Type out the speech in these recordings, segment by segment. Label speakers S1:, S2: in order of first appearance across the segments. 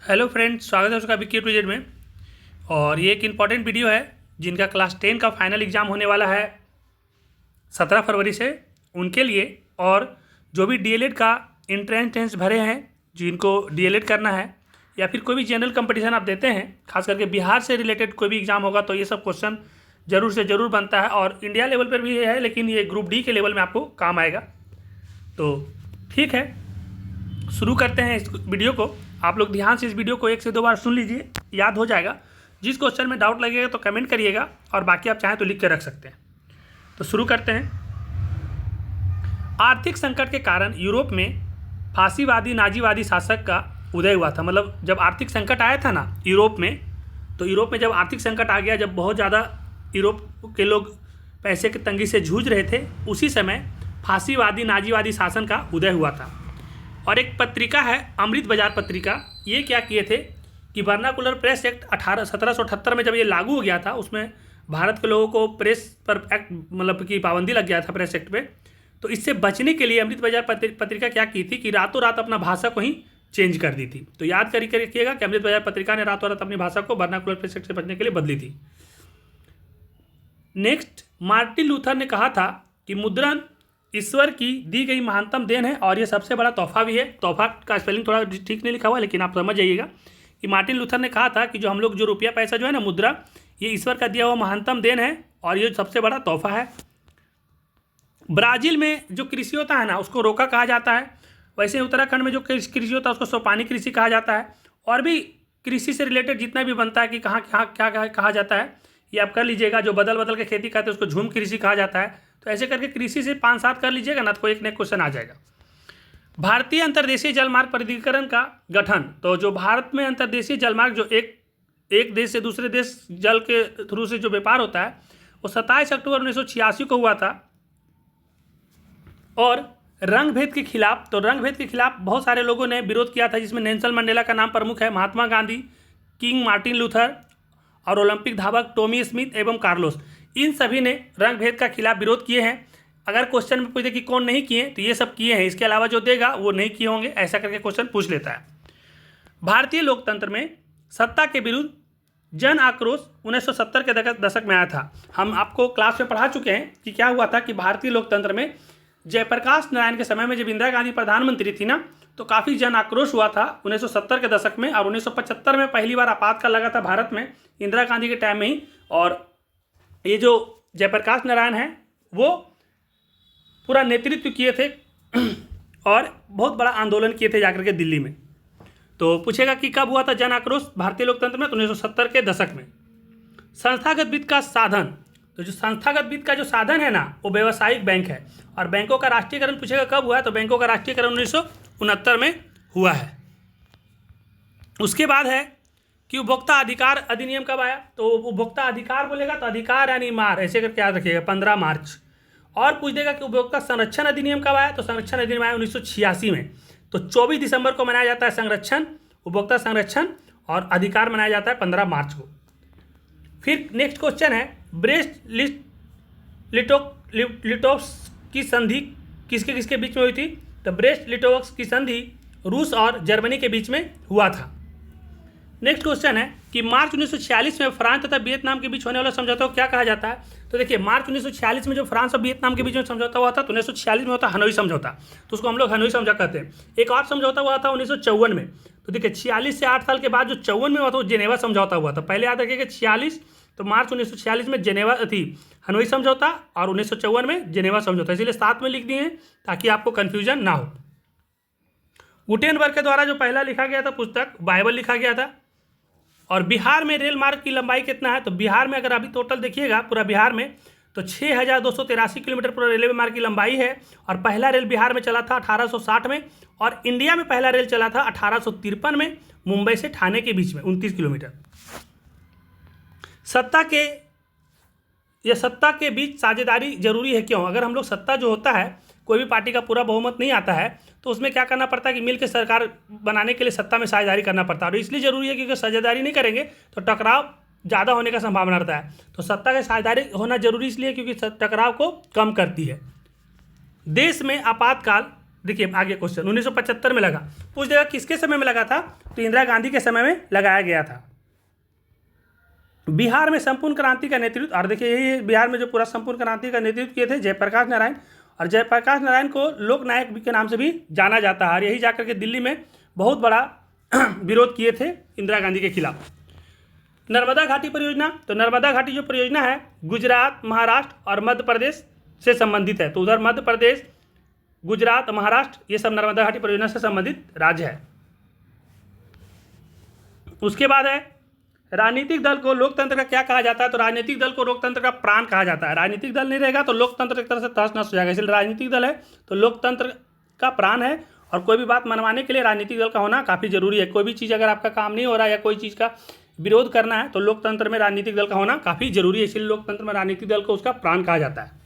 S1: Hello friends, स्वागत है उसका विकी टू जेड में। और ये एक इम्पॉर्टेंट वीडियो है जिनका क्लास 10 का फाइनल एग्ज़ाम होने वाला है 17 फरवरी से उनके लिए। और जो भी डीएलएड का एंट्रेंस भरे हैं, जिनको डीएलएड करना है या फिर कोई भी जनरल कंपटीशन आप देते हैं, खास करके बिहार से रिलेटेड कोई भी एग्ज़ाम होगा तो ये सब क्वेश्चन ज़रूर से ज़रूर बनता है। और इंडिया लेवल पर भी है, लेकिन ये ग्रुप डी के लेवल में आपको काम आएगा। तो ठीक है, शुरू करते हैं इस वीडियो को। आप लोग ध्यान से इस वीडियो को 1 से 2 बार सुन लीजिए, याद हो जाएगा। जिस क्वेश्चन में डाउट लगेगा तो कमेंट करिएगा, और बाकी आप चाहें तो लिख के रख सकते हैं। तो शुरू करते हैं। आर्थिक संकट के कारण यूरोप में फासीवादी नाजीवादी शासक का उदय हुआ था। मतलब जब आर्थिक संकट आया था ना यूरोप में, तो यूरोप में जब आर्थिक संकट आ गया, जब बहुत ज़्यादा यूरोप के लोग पैसे की तंगी से जूझ रहे थे, उसी समय फासीवादी नाजीवादी शासन का उदय हुआ था। और एक पत्रिका है अमृत बाजार पत्रिका, ये क्या किए थे कि वर्नाकुलर प्रेस एक्ट 1778 में जब ये लागू हो गया था, उसमें भारत के लोगों को प्रेस पर एक्ट मतलब कि पाबंदी लग गया था प्रेस एक्ट पे। तो इससे बचने के लिए अमृत बाजार पत्रिका क्या की थी कि रातों रात अपना भाषा को ही चेंज कर दी थी। तो याद रखिएगा कि अमृत बाजार पत्रिका ने रातों रात अपनी भाषा को वर्नाकुलर प्रेस एक्ट से बचने के लिए बदली थी। नेक्स्ट, मार्टिन लूथर ने कहा था कि मुद्रण ईश्वर की दी गई महानतम देन है और ये सबसे बड़ा तोहफा भी है। तोहफा का स्पेलिंग थोड़ा ठीक नहीं लिखा हुआ, लेकिन आप समझ जाइएगा कि मार्टिन लूथर ने कहा था कि जो हम लोग जो रुपया पैसा जो है ना, मुद्रा, ये ईश्वर का दिया हुआ महानतम देन है और ये सबसे बड़ा तोहफा है। ब्राज़ील में जो कृषि होता है ना, उसको रोका कहा जाता है। वैसे उत्तराखंड में जो कृषि होता है उसको सोपानी कृषि कहा जाता है। और भी कृषि से रिलेटेड जितना भी बनता है कि कहाँ क्या कहा जाता है, ये आप कर लीजिएगा। जो बदल बदल के खेती करते हैं उसको झूम कृषि कहा जाता है। तो ऐसे करके कृषि से 5-7 कर लीजिएगा ना, तो एक नया क्वेश्चन आ जाएगा। भारतीय अंतर्देशीय जलमार्ग प्राधिकरण का गठन। तो जो भारत में अंतर्देशीय जलमार्ग, जो एक देश से दूसरे देश जल के थ्रू से जो व्यापार होता है, वो 27 अक्टूबर 1986 को हुआ था। और रंग भेद के खिलाफ, तो रंग भेद के खिलाफ बहुत सारे लोगों ने विरोध किया था, जिसमें नेल्सन मंडेला का नाम प्रमुख है, Mahatma Gandhi, king Martin Luther और ओलंपिक धावक टॉमी स्मिथ एवं कार्लोस। इन सभी ने रंग भेद का खिलाफ विरोध किए हैं। अगर क्वेश्चन में पूछे कि कौन नहीं किए, तो ये सब किए हैं। इसके अलावा जो देगा वो नहीं किए होंगे, ऐसा करके क्वेश्चन पूछ लेता है। भारतीय लोकतंत्र में सत्ता के विरुद्ध जन आक्रोश 1970 के दशक में आया था। हम आपको क्लास में पढ़ा चुके हैं कि क्या हुआ था कि भारतीय लोकतंत्र में जयप्रकाश नारायण के समय में जब इंदिरा गांधी प्रधानमंत्री थी ना, तो काफ़ी जन आक्रोश हुआ था 1970 के दशक में। और 1975 में पहली बार आपातकाल लगा था भारत में, इंदिरा गांधी के टाइम में ही। और ये जो जयप्रकाश नारायण हैं वो पूरा नेतृत्व किए थे और बहुत बड़ा आंदोलन किए थे जाकर के दिल्ली में। तो पूछेगा कि कब हुआ था जन आक्रोश भारतीय लोकतंत्र में, तो 1970 के दशक में। संस्थागत वित्त का साधन, तो जो संस्थागत वित्त का जो साधन है ना, वो व्यावसायिक बैंक है। और बैंकों का राष्ट्रीयकरण पूछेगा कब हुआ है, तो बैंकों का राष्ट्रीयकरण 1969 में हुआ है। उसके बाद है कि उपभोक्ता अधिकार अधिनियम कब आया, तो उपभोक्ता अधिकार बोलेगा तो अधिकार यानी मार, ऐसे करके याद रखिएगा, 15 मार्च। और पूछ देगा कि उपभोक्ता संरक्षण अधिनियम कब आया, तो संरक्षण अधिनियम आया 1986 में। तो 24 दिसंबर को मनाया जाता है संरक्षण, उपभोक्ता संरक्षण, और अधिकार मनाया जाता है 15 मार्च को। फिर नेक्स्ट क्वेश्चन है, ब्रेस्ट लिटोव्स की संधि किसके किसके बीच में हुई थी, तो ब्रेस्ट लिटोव्स की संधि रूस और जर्मनी के बीच में हुआ था। नेक्स्ट क्वेश्चन है कि मार्च 1946 में फ्रांस तथा वियतनाम के बीच होने वाला समझौता को क्या कहा जाता है। तो देखिए, मार्च 1946 में जो फ्रांस और वियतनाम के बीच में समझौता हुआ था, तो 1946 में होता हनोई समझौता, तो उसको हम लोग हनोई समझौता कहते हैं। एक और समझौता हुआ था 1954 में। तो देखिए, 46 से 8 साल के बाद जो 54 में हुआ था वो जेनेवा समझौता हुआ था। पहले याद रखिएगा 46, तो मार्च 1946 में जेनेवा थी हनोई समझौता, और 1954 में जेनेवा समझौता, इसीलिए साथ में लिख दिए हैं ताकि आपको कन्फ्यूजन ना हो। गुटेनबर्ग के द्वारा जो पहला लिखा गया था पुस्तक, बाइबल लिखा गया था। और बिहार में रेल मार्ग की लंबाई कितना है, तो बिहार में अगर अभी टोटल देखिएगा पूरा बिहार में, तो 6283 किलोमीटर पूरा रेलवे मार्ग की लंबाई है। और पहला रेल बिहार में चला था 1860 में, और इंडिया में पहला रेल चला था 1853 में, मुंबई से ठाणे के बीच में 29 किलोमीटर। सत्ता के बीच साझेदारी जरूरी है क्यों। अगर हम लोग सत्ता जो होता है, कोई भी पार्टी का पूरा बहुमत नहीं आता है, तो उसमें क्या करना पड़ता है कि मिलकर सरकार बनाने के लिए सत्ता में साझेदारी करना पड़ता है। और इसलिए जरूरी है क्योंकि साझेदारी नहीं करेंगे तो टकराव ज़्यादा होने का संभावना रहता है। तो सत्ता की साझेदारी होना जरूरी इसलिए क्योंकि टकराव को कम करती है। देश में आपातकाल देखिए आगे क्वेश्चन 1975 में लगा, पूछ देगा किसके समय में लगा था, तो इंदिरा गांधी के समय में लगाया गया था। बिहार में संपूर्ण क्रांति का नेतृत्व, और देखिए यही बिहार में जो पूरा संपूर्ण क्रांति का नेतृत्व किए थे जयप्रकाश नारायण, और जयप्रकाश नारायण को लोकनायक के नाम से भी जाना जाता है, और यही जाकर के दिल्ली में बहुत बड़ा विरोध किए थे इंदिरा गांधी के खिलाफ। नर्मदा घाटी परियोजना, तो नर्मदा घाटी जो परियोजना है गुजरात, महाराष्ट्र और मध्य प्रदेश से संबंधित है, तो उधर मध्य प्रदेश, गुजरात, महाराष्ट्र ये सब नर्मदा घाटी परियोजना से संबंधित राज्य है। उसके बाद है राजनीतिक दल को लोकतंत्र का क्या कहा जाता है, तो राजनीतिक दल को लोकतंत्र का प्राण कहा जाता है। राजनीतिक दल नहीं रहेगा तो लोकतंत्र एक तरह से तहस नहस हो जाएगा, इसलिए राजनीतिक दल है तो लोकतंत्र का प्राण है, और कोई भी बात मनवाने के लिए राजनीतिक दल का होना काफ़ी जरूरी है। कोई भी चीज़ अगर आपका काम नहीं हो रहा है या कोई चीज़ का विरोध करना है तो लोकतंत्र में राजनीतिक दल का होना काफ़ी जरूरी है, इसलिए लोकतंत्र में राजनीतिक दल को उसका प्राण कहा जाता है।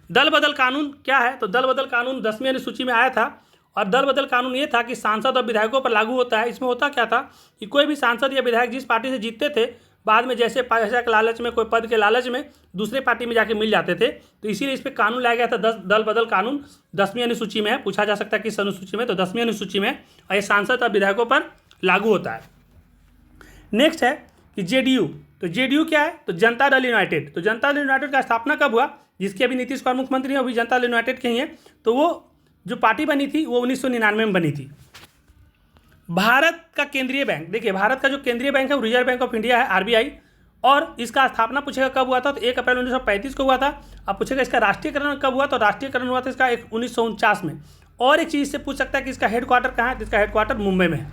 S1: दल बदल कानून क्या है, तो दल बदल कानून 10वीं अनुसूची में आया था, और दल बदल कानून ये था कि सांसद और विधायकों पर लागू होता है। इसमें होता क्या था कि कोई भी सांसद या विधायक जिस पार्टी से जीतते थे बाद में जैसे पैसा के लालच में, कोई पद के लालच में दूसरे पार्टी में जाके मिल जाते थे, तो इसीलिए इस पर कानून लाया गया था। दल बदल कानून 10वीं अनुसूची में है, पूछा जा सकता है किस अनुसूची में, तो 10वीं अनुसूची में, और ये सांसद और विधायकों पर लागू होता है। नेक्स्ट है कि जेडीयू, तो जेडीयू क्या है, तो जनता दल यूनाइटेड। तो जनता दल यूनाइटेड का स्थापना कब हुआ, जिसके अभी नीतीश कुमार मुख्यमंत्री हैं वो भी जनता दल यूनाइटेड के ही हैं, तो वो जो पार्टी बनी थी वो 1999 में बनी थी। भारत का केंद्रीय बैंक, देखिए भारत का जो केंद्रीय बैंक है वो रिजर्व बैंक ऑफ इंडिया है, आरबीआई, और इसका स्थापना पूछेगा कब हुआ था, तो 1 अप्रैल 1935 को हुआ था। अब पूछेगा इसका राष्ट्रीयकरण कब हुआ, तो राष्ट्रीयकरण हुआ था इसका 1949 में। और एक चीज़ से पूछ सकता है कि इसका हेडक्वार्टर कहाँ है, तो इसका हेडक्वार्टर मुंबई में है।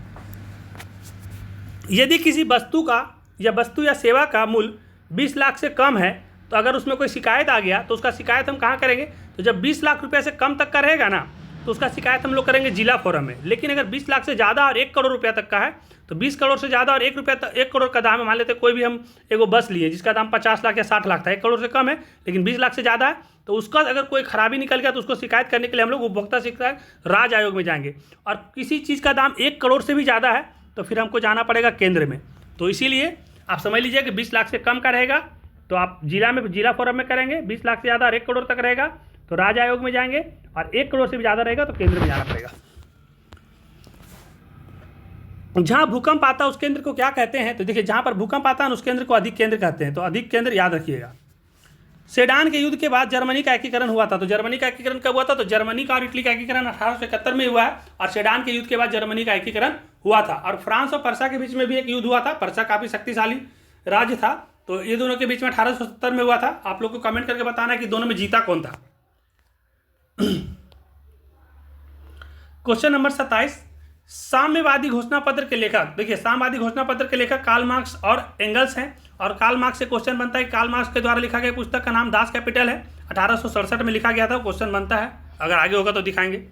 S1: यदि किसी वस्तु या सेवा का मूल्य 20 लाख से कम है, तो अगर उसमें कोई शिकायत आ गया तो उसका शिकायत हम कहाँ करेंगे, तो जब 20 लाख रुपये से कम तक का रहेगा ना तो उसका शिकायत हम लोग करेंगे जिला फोरम में। लेकिन अगर 20 लाख से ज़्यादा और 1 करोड़ रुपया तक का है, तो 20 करोड़ से ज़्यादा और 1 करोड़ का दाम है, मान लेते कोई भी हम एगो बस लिए जिसका दाम 50 लाख या 60 लाख था, 1 करोड़ से कम है लेकिन 20 लाख से ज़्यादा है, तो उसका अगर कोई खराबी निकल गया तो उसको शिकायत करने के लिए हम लोग उपभोक्ता शिकायत राज्य आयोग में जाएंगे। और किसी चीज़ का दाम 1 करोड़ से भी ज़्यादा है तो फिर हमको जाना पड़ेगा केंद्र में। तो इसीलिए आप समझ लीजिए कि 20 लाख से कम का रहेगा तो आप जिला फोरम में करेंगे, 20 लाख से ज़्यादा और 1 करोड़ तक रहेगा तो राज्य आयोग में जाएंगे, और 1 करोड़ से भी ज़्यादा रहेगा तो केंद्र में जाना पड़ेगा। जहाँ भूकंप आता है उस केंद्र को क्या कहते हैं, तो देखिए जहाँ पर भूकंप आता है उस केंद्र को अधिक केंद्र कहते हैं, तो अधिक केंद्र याद रखिएगा। सेडान के युद्ध के बाद जर्मनी का एकीकरण हुआ था, तो जर्मनी का एकीकरण कब हुआ था, तो जर्मनी का और इटली का एकीकरण 1871 में हुआ है, और सेडान के युद्ध के बाद जर्मनी का एकीकरण हुआ था। और फ्रांस और पर्सा के बीच में भी एक युद्ध हुआ था, पर्सा काफ़ी शक्तिशाली राज्य था, तो ये दोनों के बीच में 1870 में हुआ था। आप लोग को कमेंट करके बताना है कि दोनों में जीता कौन था। क्वेश्चन नंबर 27, साम्यवादी घोषणा पत्र के लेखक, देखिए साम्यवादी घोषणा पत्र के लेखक कार्ल मार्क्स और एंगल्स हैं, और कार्ल मार्क्स से क्वेश्चन बनता है। कार्ल मार्क्स के द्वारा लिखा गया पुस्तक का नाम दास कैपिटल है, 1867 में लिखा गया था। क्वेश्चन बनता है, अगर आगे होगा तो दिखाएंगे।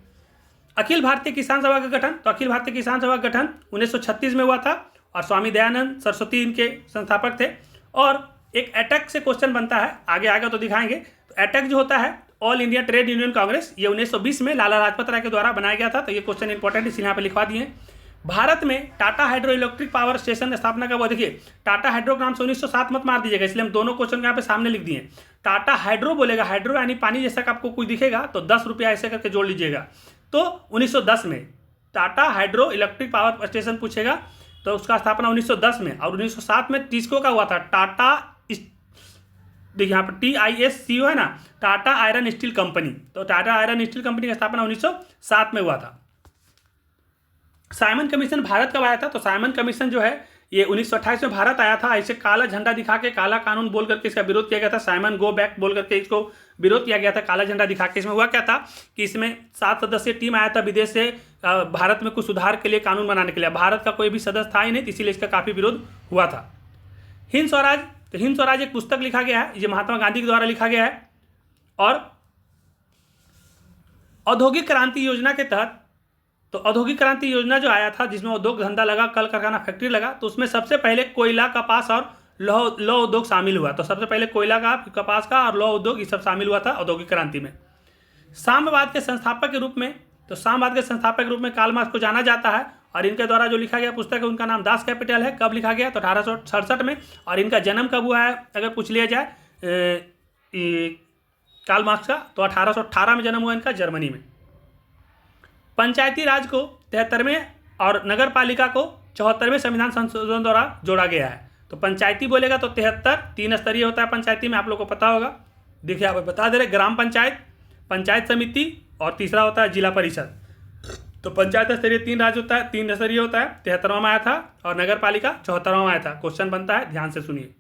S1: अखिल भारतीय किसान सभा का गठन, तो अखिल भारतीय किसान सभा का गठन 1936 में हुआ था, और स्वामी दयानंद सरस्वती इनके संस्थापक थे। और एक एटक से क्वेश्चन बनता है, आगे आएगा तो दिखाएंगे। तो एटक जो होता है all India trade union Congress, ये 1920 में लाला लाजपत राय के द्वारा बनाया गया था, तो ये क्वेश्चन इंपॉर्टेंट इसलिए यहाँ पे लिखवा दिए। भारत में Tata hydro electric power station स्थापना का हुआ, देखिए टाटा हाइड्रो के नाम से 1907 मत मार दीजिएगा, इसलिए हम दोनों क्वेश्चन यहाँ पे सामने लिख दिए। टाटा हाइड्रो बोलेगा, हाइड्रो यानी पानी जैसा का आपको कोई दिखेगा तो 10 रुपया ऐसे करके जोड़ लीजिएगा। तो 1910 में Tata hydro electric power station पूछेगा तो उसका स्थापना 1910 में, और 1907 में टिस्को का हुआ था, टाटा, देखिए यहाँ पर TISCO है ना, टाटा आयरन स्टील कंपनी, तो टाटा आयरन स्टील कंपनी का स्थापना 1907 में हुआ था। साइमन कमीशन भारत कब आया था, तो साइमन कमीशन जो है ये 1928 में भारत आया था। ऐसे काला झंडा दिखा के, काला कानून बोल करके इसका विरोध किया गया था, साइमन गो बैक बोल करके इसको विरोध किया गया था, काला झंडा दिखा के। इसमें हुआ क्या था कि इसमें 7 सदस्यीय टीम आया था विदेश से, भारत में कुछ सुधार के लिए, कानून बनाने के लिए। भारत का कोई भी सदस्य था ही नहीं, इसीलिए इसका काफ़ी विरोध हुआ था। हिंद स्वराज, तो हिंद स्वराज एक पुस्तक लिखा गया है, ये महात्मा गांधी के द्वारा लिखा गया है। और औद्योगिक क्रांति योजना के तहत, तो औद्योगिक क्रांति योजना जो आया था जिसमें उद्योग धंधा लगा, कल कारखाना फैक्ट्री लगा, तो उसमें सबसे पहले कोयला, कपास और लौह उद्योग शामिल हुआ। तो सबसे पहले कोयला का, कपास का और लौह उद्योग ये सब शामिल हुआ था औद्योगिक क्रांति में। साम्यवाद के संस्थापक के रूप में, तो साम्यवाद के संस्थापक के रूप में कार्ल मार्क्स को जाना जाता है, और इनके द्वारा जो लिखा गया पुस्तक है उनका नाम दास कैपिटल है। कब लिखा गया, तो 1867 में। और इनका जन्म कब हुआ है अगर पूछ लिया जाए कार्ल मार्क्स का, तो 1818 में जन्म हुआ इनका, जर्मनी में। पंचायती राज को 73वें और नगर पालिका को 74वें संविधान संशोधन द्वारा जोड़ा गया है। तो पंचायती बोलेगा तो 73 3 स्तरीय होता है पंचायती में, आप लोग को पता होगा। देखिए आप बता दे रहे, ग्राम पंचायत, पंचायत समिति और तीसरा होता है जिला परिषद। तो पंचायत स्तरीय 3 राज्य होता है, 3 स्तरीय होता है, 73वां में आया था, और नगर पालिका 74वां में आया था। क्वेश्चन बनता है, ध्यान से सुनिए।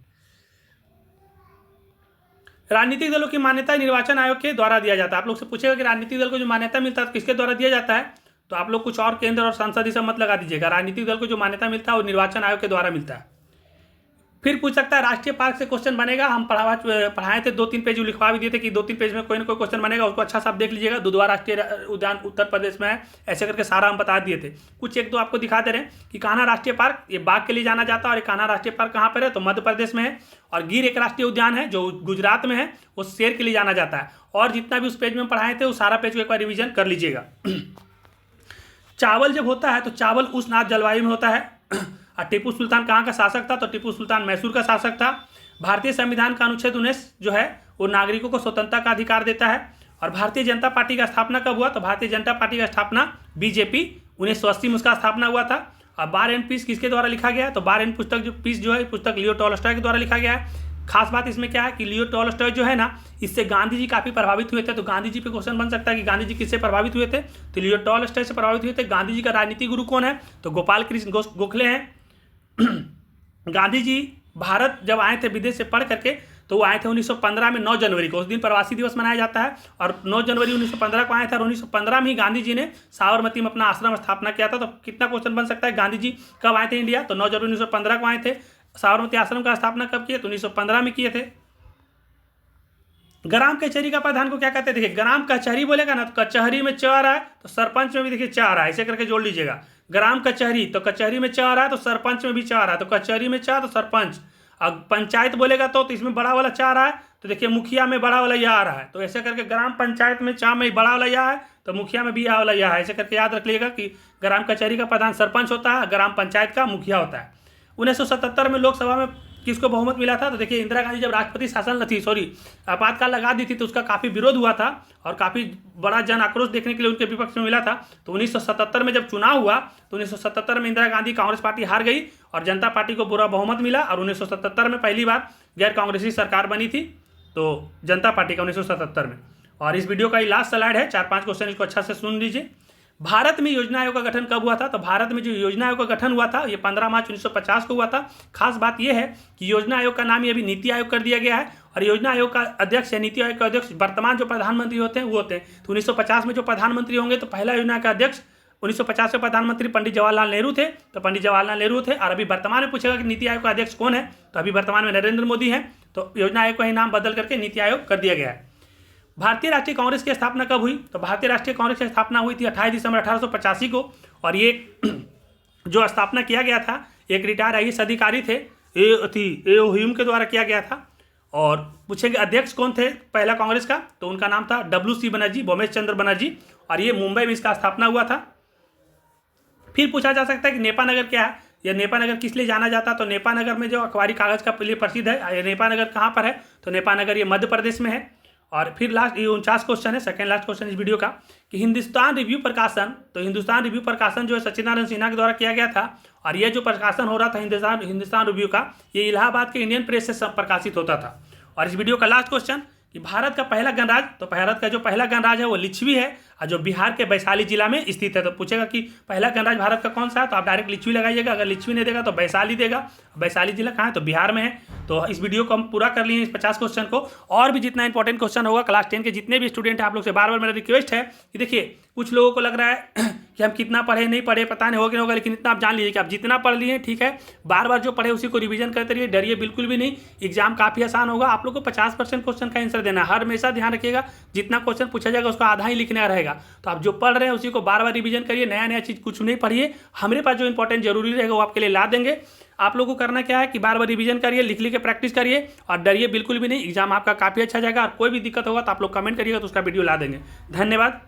S1: राजनीतिक दलों की मान्यता निर्वाचन आयोग के द्वारा दिया जाता है। आप लोग से पूछेगा कि राजनीतिक दल को जो मान्यता मिलता है तो किसके द्वारा दिया जाता है, तो आप लोग कुछ और केंद्र और संसद ही सब मत लगा दीजिएगा। राजनीतिक दल को जो मान्यता मिलता है वो निर्वाचन आयोग के द्वारा मिलता है। फिर पूछ सकता है राष्ट्रीय पार्क से क्वेश्चन बनेगा। हम पढ़ाए थे, 2-3 पेज लिखवा भी दिए थे कि 2-3 पेज में कोई ना कोई क्वेश्चन बनेगा, उसको अच्छा सा आप देख लीजिएगा। दुधवा राष्ट्रीय उद्यान उत्तर प्रदेश में है, ऐसे करके सारा हम बता दिए थे। कुछ एक दो आपको दिखा दे रहे हैं कि कान्हा राष्ट्रीय पार्क ये बाघ के लिए जाना जाता है, और कान्हा राष्ट्रीय पार्क कहाँ पर है, तो मध्य प्रदेश में है। और गिर एक राष्ट्रीय उद्यान है जो गुजरात में है, वो शेर के लिए जाना जाता है। और जितना भी उस पेज में पढ़ाए थे वो सारा पेज को एक बार रिविजन कर लीजिएगा। चावल जब होता है तो चावल उष्ण आर्द्र जलवायु में होता है। और टीपू सुल्तान कहाँ का शासक था, तो टीपू सुल्तान मैसूर का शासक था। भारतीय संविधान का अनुच्छेद 19 जो है वो नागरिकों को स्वतंत्रता का अधिकार देता है। और भारतीय जनता पार्टी का स्थापना कब हुआ, तो भारतीय जनता पार्टी का स्थापना बीजेपी 1980 में उसका स्थापना हुआ था। और बार एंड पीस किसके द्वारा लिखा गया है, तो बार एंड पुस्तक जो पीस जो है पुस्तक लियो टॉलस्टॉय के द्वारा लिखा गया है। खास बात इसमें क्या है कि लियो टॉलस्टॉय जो है ना, इससे गांधी जी काफ़ी प्रभावित हुए थे। तो गांधी जी पे क्वेश्चन बन सकता है कि गांधी जी किससे प्रभावित हुए थे, तो लियो टॉलस्टॉय से प्रभावित हुए थे। गांधी जी का राजनीतिक गुरु कौन है, तो गोपाल कृष्ण गोखले हैं। गांधी जी भारत जब आए थे विदेश से पढ़ करके, तो वो आए थे 1915 में 9 जनवरी को, उस दिन प्रवासी दिवस मनाया जाता है। और 9 जनवरी 1915 को आए थे, और 1915 में ही गांधी जी ने साबरमती में अपना आश्रम स्थापना किया था। तो कितना क्वेश्चन बन सकता है, गांधी जी कब आए थे इंडिया, तो 9 जनवरी 1915 को आए थे। साबरमती आश्रम का स्थापना कब किए, तो 1915 में किए थे। ग्राम कचहरी का प्रधान को क्या कहते हैं, देखिए ग्राम कचहरी बोलेगा ना, तो कचहरी में 4 है, तो सरपंच में भी देखिए 4 है, ऐसे करके जोड़ लीजिएगा। ग्राम कचहरी, तो कचहरी में 4 है, तो सरपंच में भी 4 है, तो कचहरी में 4 तो सरपंच। अब पंचायत बोलेगा तो इसमें बड़ा वाला 4 है, तो देखिए मुखिया में बड़ा वाला यह आ रहा है। तो ऐसे करके ग्राम पंचायत में 4 में बड़ा वाला यह है, तो मुखिया में भी यह वाला यह है। ऐसे करके याद रख लीजिएगा कि ग्राम कचहरी का प्रधान सरपंच होता है, ग्राम पंचायत का मुखिया होता है। 1977 में लोकसभा में किसको बहुमत मिला था, तो देखिए इंदिरा गांधी जब राष्ट्रपति शासन थी, आपातकाल लगा दी थी, तो उसका काफ़ी विरोध हुआ था और काफ़ी बड़ा जन आक्रोश देखने के लिए उनके विपक्ष में मिला था। तो 1977 में जब चुनाव हुआ, तो 1977 में इंदिरा गांधी कांग्रेस पार्टी हार गई और जनता पार्टी को बुरा बहुमत मिला। और 1977 में पहली बार गैर कांग्रेसी सरकार बनी थी, तो जनता पार्टी का 1977 में। और इस वीडियो का ये लास्ट स्लाइड है, 4-5 क्वेश्चन इसको अच्छा से सुन लीजिए। भारत में योजना आयोग का गठन कब हुआ था, तो भारत में जो योजना आयोग का गठन हुआ था ये 15 मार्च 1950 को हुआ था। खास बात यह है कि योजना आयोग का नाम ये अभी नीति आयोग कर दिया गया है। और योजना आयोग का अध्यक्ष या नीति आयोग का अध्यक्ष वर्तमान जो प्रधानमंत्री होते हैं वो होते हैं। तो 1950 में जो प्रधानमंत्री होंगे, तो पहला योजना का अध्यक्ष 1950 के प्रधानमंत्री पंडित जवाहरलाल नेहरू थे, तो पंडित जवाहरलाल नेहरू थे। और अभी वर्तमान में पूछेगा कि नीति आयोग का अध्यक्ष कौन है, तो अभी वर्तमान में नरेंद्र मोदी हैं। तो योजना आयोग का ही नाम बदल करके नीति आयोग कर दिया गया है। भारतीय राष्ट्रीय कांग्रेस की स्थापना कब हुई, तो भारतीय राष्ट्रीय कांग्रेस की स्थापना हुई थी 28 दिसंबर 1885 को। और ये जो स्थापना किया गया था, एक रिटायर आईएएस अधिकारी थे ए ओ ह्यूम के द्वारा किया गया था। और पूछेंगे अध्यक्ष कौन थे पहला कांग्रेस का, तो उनका नाम था WC बनर्जी, भोमेश चंद्र बनर्जी। और ये मुंबई में इसका स्थापना हुआ था। फिर पूछा जा सकता है कि नेपा नगर क्या है, या नेपा नगर किस लिए जाना जाता है, तो नेपा नगर में जो अखबारी कागज का लिए प्रसिद्ध है। ये नेपा नगर कहाँ पर है, तो नेपा नगर ये मध्य प्रदेश में है। और फिर लास्ट ये 49 क्वेश्चन है, सेकंड लास्ट क्वेश्चन इस वीडियो का, कि हिंदुस्तान रिव्यू प्रकाशन, तो हिंदुस्तान रिव्यू प्रकाशन जो है सच्चिदानंद सिन्हा के द्वारा किया गया था। और ये जो प्रकाशन हो रहा था हिंदुस्तान रिव्यू का, ये इलाहाबाद के इंडियन प्रेस से प्रकाशित होता था। और इस वीडियो का लास्ट क्वेश्चन कि भारत का पहला गणराज्य, तो भारत का जो पहला गणराज्य है वो लिच्छवी है, और जो बिहार के वैशाली जिला में स्थित है। तो पूछेगा कि पहला गणराज्य भारत का कौन सा है, तो आप डायरेक्ट लिच्छवी लगाइएगा। अगर लिच्छवी नहीं देगा तो वैशाली देगा। वैशाली जिला कहाँ है, तो बिहार में है। तो इस वीडियो को हम पूरा कर लिए इस 50 क्वेश्चन को। और भी जितना इंपॉर्टेंट क्वेश्चन होगा क्लास 10 के जितने भी स्टूडेंट हैं, आप लोग से बार बार मेरा रिक्वेस्ट है कि देखिए कुछ लोगों को लग रहा है कि हम कितना पढ़े नहीं पढ़े पता नहीं होगा, लेकिन इतना आप जान लीजिए कि आप जितना पढ़ लिए ठीक है, बार बार जो पढ़े उसी को रिवीजन करते रहिए, डरिए बिल्कुल भी नहीं। एग्जाम काफ़ी आसान होगा। आप लोग को 50% क्वेश्चन का आंसर देना है। हर हमेशा ध्यान रखिएगा, जितना क्वेश्चन पूछा जाएगा उसका आधा ही लिखने का रहेगा। तो आप जो पढ़ रहे हैं उसी को बार बार रिवीजन करिए, नया नया चीज़ कुछ नहीं पढ़िए। हमारे पास जो इंपॉर्टेंट जरूरी रहेगा वो आपके लिए ला देंगे। आप लोगों को करना क्या है कि बार बार रिवीजन करिए, लिख के प्रैक्टिस करिए, और डरिए बिल्कुल भी नहीं। एग्जाम आपका काफ़ी अच्छा जाएगा। और कोई भी दिक्कत होगा तो आप लोग कमेंट करिएगा, तो उसका वीडियो ला देंगे। धन्यवाद।